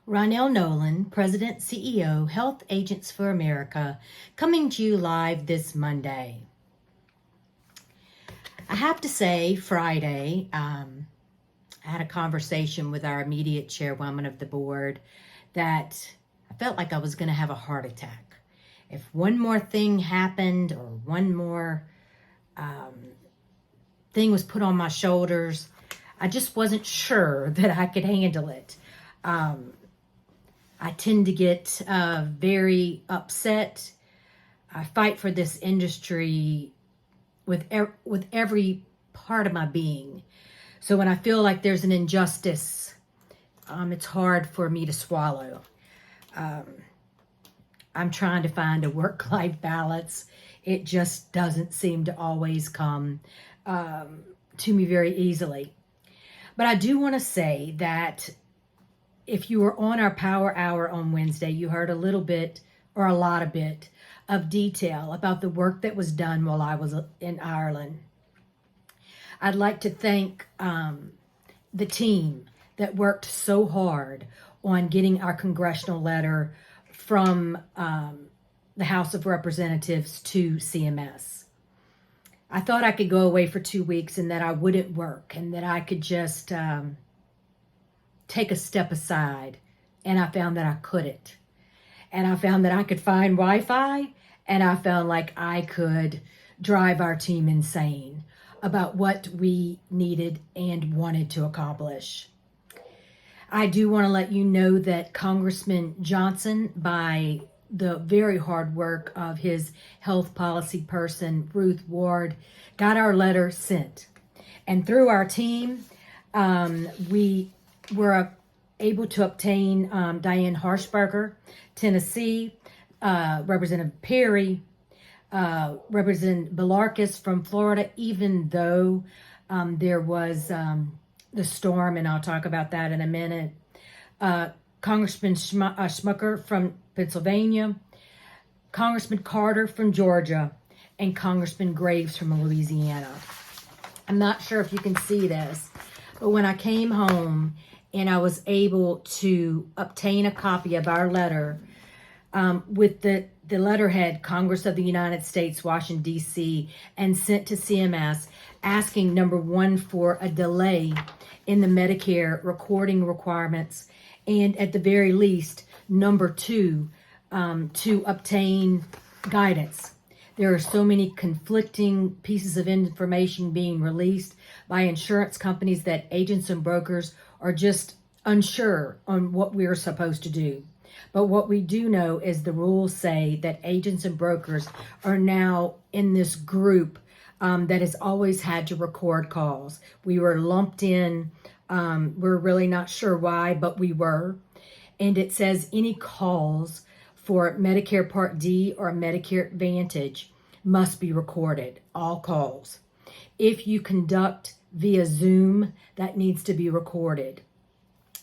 Ronell Nolan, President, CEO, Health Agents for America, coming to you live this Monday. I have to say, Friday, I had a conversation with our immediate chairwoman of the board that I felt like I was going to have a heart attack. If one more thing happened or one more thing was put on my shoulders, I just wasn't sure that I could handle it. I tend to get very upset. I fight for this industry with every part of my being. So when I feel like there's an injustice, it's hard for me to swallow. I'm trying to find a work-life balance. It just doesn't seem to always come to me very easily. But I do want to say that if you were on our Power Hour on Wednesday, you heard a little bit or a lot of detail about the work that was done while I was in Ireland. I'd like to thank the team that worked so hard on getting our congressional letter from the House of Representatives to CMS. I thought I could go away for 2 weeks and that I wouldn't work and that I could just take a step aside, and I found that I couldn't. And I found that I could find Wi-Fi, and I found like I could drive our team insane about what we needed and wanted to accomplish. I do want to let you know that Congressman Johnson, by the very hard work of his health policy person, Ruth Ward, got our letter sent. And through our team, we were able to obtain Diane Harshberger, Tennessee, Representative Perry, Representative Belarkis from Florida, even though there was the storm, and I'll talk about that in a minute. Congressman Schmucker from Pennsylvania, Congressman Carter from Georgia, and Congressman Graves from Louisiana. I'm not sure if you can see this, but when I came home and I was able to obtain a copy of our letter with the letterhead, Congress of the United States, Washington, D.C., and sent to CMS asking, number one, for a delay in the Medicare recording requirements, and at the very least, number two, to obtain guidance. There are so many conflicting pieces of information being released by insurance companies that agents and brokers are just unsure on what we're supposed to do. But what we do know is the rules say that agents and brokers are now in this group that has always had to record calls. We were lumped in. We're really not sure why, but we were. And it says any calls for Medicare Part D or Medicare Advantage must be recorded, all calls. If you conduct via Zoom, that needs to be recorded.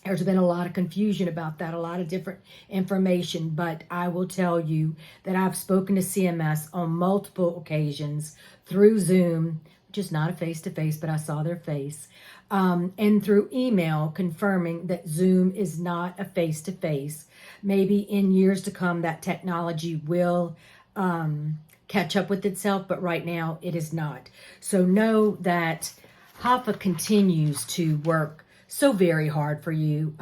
There's been a lot of confusion about that, a lot of different information, but I will tell you that I've spoken to CMS on multiple occasions through Zoom, which is not a face-to-face, but I saw their face, and through email confirming that Zoom is not a face-to-face. Maybe in years to come that technology will catch up with itself, but right now it is not. So know that HAFA continues to work so very hard for you.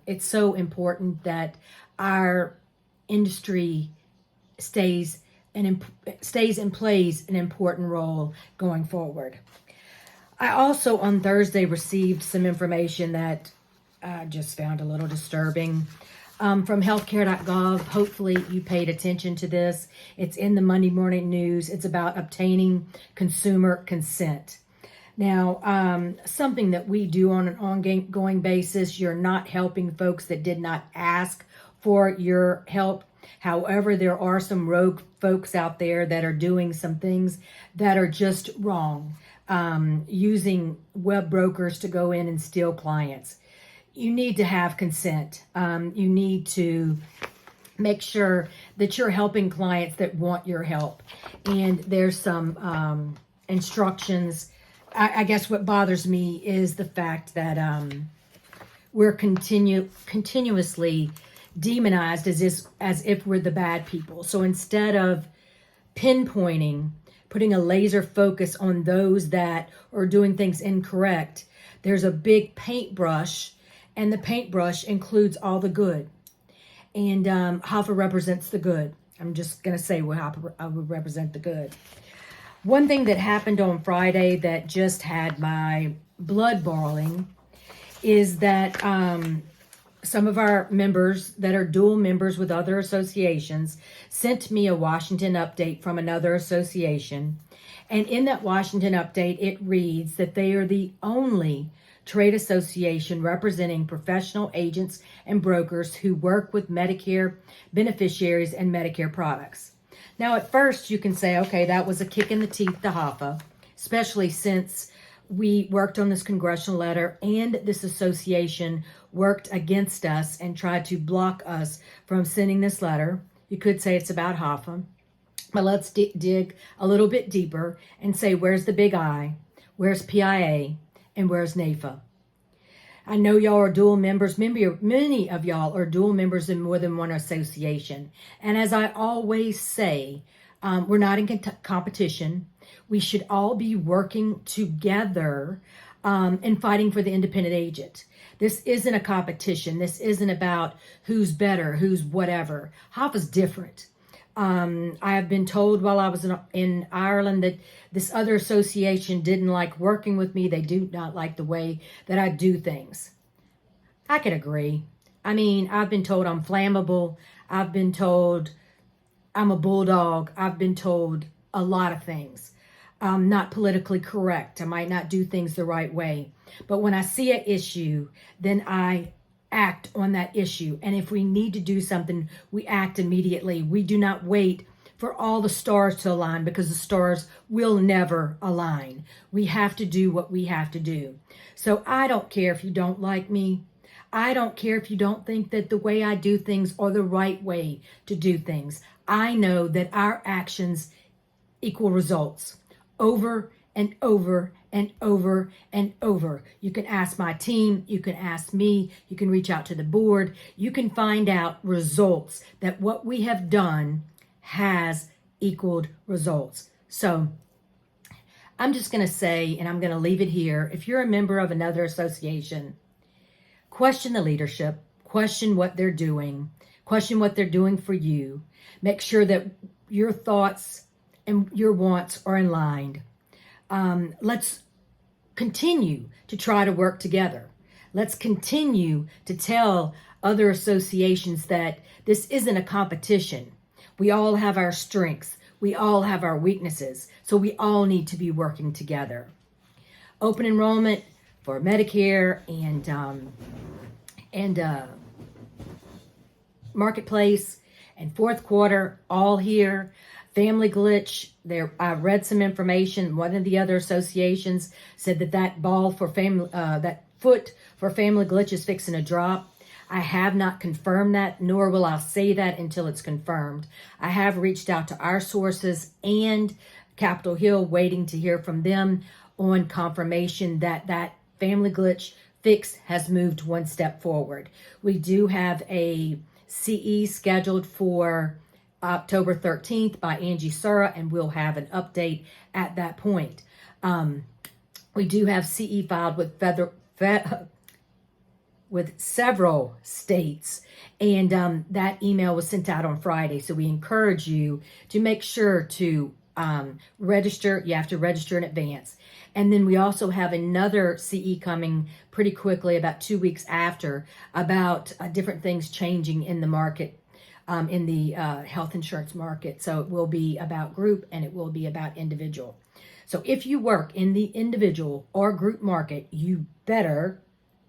It's so important that our industry stays and plays an important role going forward. I also on Thursday received some information that I just found a little disturbing from Healthcaregov. Hopefully you paid attention to this. It's in the Monday morning news. It's about obtaining consumer consent. Now, something that we do on an ongoing basis, you're not helping folks that did not ask for your help. However, there are some rogue folks out there that are doing some things that are just wrong, using web brokers to go in and steal clients. You need to have consent. You need to make sure that you're helping clients that want your help. And there's some instructions. I guess what bothers me is the fact that we're continuously demonized as if we're the bad people. So instead of pinpointing, putting a laser focus on those that are doing things incorrect, there's a big paintbrush, and the paintbrush includes all the good. And HAFA represents the good. I'm just going to say I would represent the good. One thing that happened on Friday that just had my blood boiling is that some of our members that are dual members with other associations sent me a Washington update from another association. And in that Washington update, it reads that they are the only trade association representing professional agents and brokers who work with Medicare beneficiaries and Medicare products. Now, at first, you can say, okay, that was a kick in the teeth to HAFA, especially since we worked on this congressional letter and this association worked against us and tried to block us from sending this letter. You could say it's about HAFA, but let's dig a little bit deeper and say, where's the big I? Where's PIA? And where's NAFA? I know y'all are dual members. Many of y'all are dual members in more than one association. And as I always say, we're not in competition. We should all be working together and fighting for the independent agent. This isn't a competition. This isn't about who's better, who's whatever. HAFA's different. I have been told while I was in Ireland that this other association didn't like working with me. They do not like the way that I do things. I could agree. I mean, I've been told I'm flammable. I've been told I'm a bulldog. I've been told a lot of things. I'm not politically correct. I might not do things the right way. But when I see an issue, then I act on that issue. And if we need to do something, we act immediately. We do not wait for all the stars to align, because the stars will never align. We have to do what we have to do. So I don't care if you don't like me. I don't care if you don't think that the way I do things are the right way to do things. I know that our actions equal results over and over and over and over. You can ask my team, you can ask me, you can reach out to the board, you can find out results, that what we have done has equaled results. So I'm just going to say, and I'm going to leave it here, if you're a member of another association, question the leadership, question what they're doing for you. Make sure that your thoughts and your wants are in line. Let's continue to try to work together. Let's continue to tell other associations that this isn't a competition. We all have our strengths. We all have our weaknesses. So we all need to be working together. Open enrollment for Medicare and Marketplace and fourth quarter, all here. Family glitch. There, I read some information. One of the other associations said that that foot for family glitch is fixing to drop. I have not confirmed that, nor will I say that until it's confirmed. I have reached out to our sources and Capitol Hill, waiting to hear from them on confirmation that that family glitch fix has moved one step forward. We do have a CE scheduled for October 13th by Angie Sura, and we'll have an update at that point. We do have CE filed with several states, and that email was sent out on Friday. So we encourage you to make sure to register. You have to register in advance. And then we also have another CE coming pretty quickly, about 2 weeks after, about different things changing in the market, in the health insurance market. So it will be about group and it will be about individual. So if you work in the individual or group market, you better,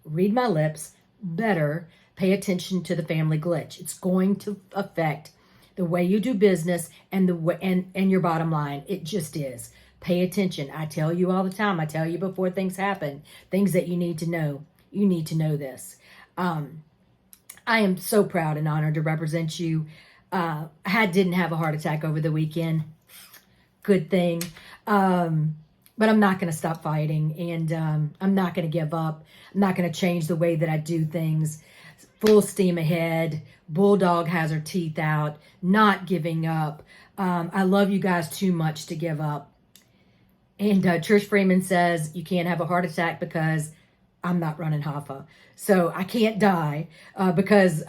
read my lips, better pay attention to the family glitch. It's going to affect the way you do business and the way, and your bottom line. It just is. Pay attention. I tell you all the time. I tell you before things happen, things that you need to know. You need to know this. I am so proud and honored to represent you. I didn't have a heart attack over the weekend. Good thing. But I'm not going to stop fighting, and I'm not going to give up. I'm not going to change the way that I do things. Full steam ahead. Bulldog has her teeth out. Not giving up. I love you guys too much to give up. And Trish Freeman says you can't have a heart attack because I'm not running HAFA. So I can't die because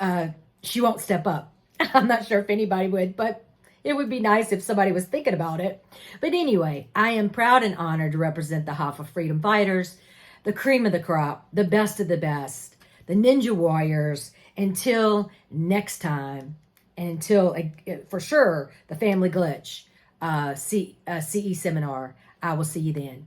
she won't step up. I'm not sure if anybody would, but it would be nice if somebody was thinking about it. But anyway, I am proud and honored to represent the HAFA Freedom Fighters, the cream of the crop, the best of the best, the Ninja Warriors. Until next time, and until, for sure, the Family Glitch CE seminar, I will see you then.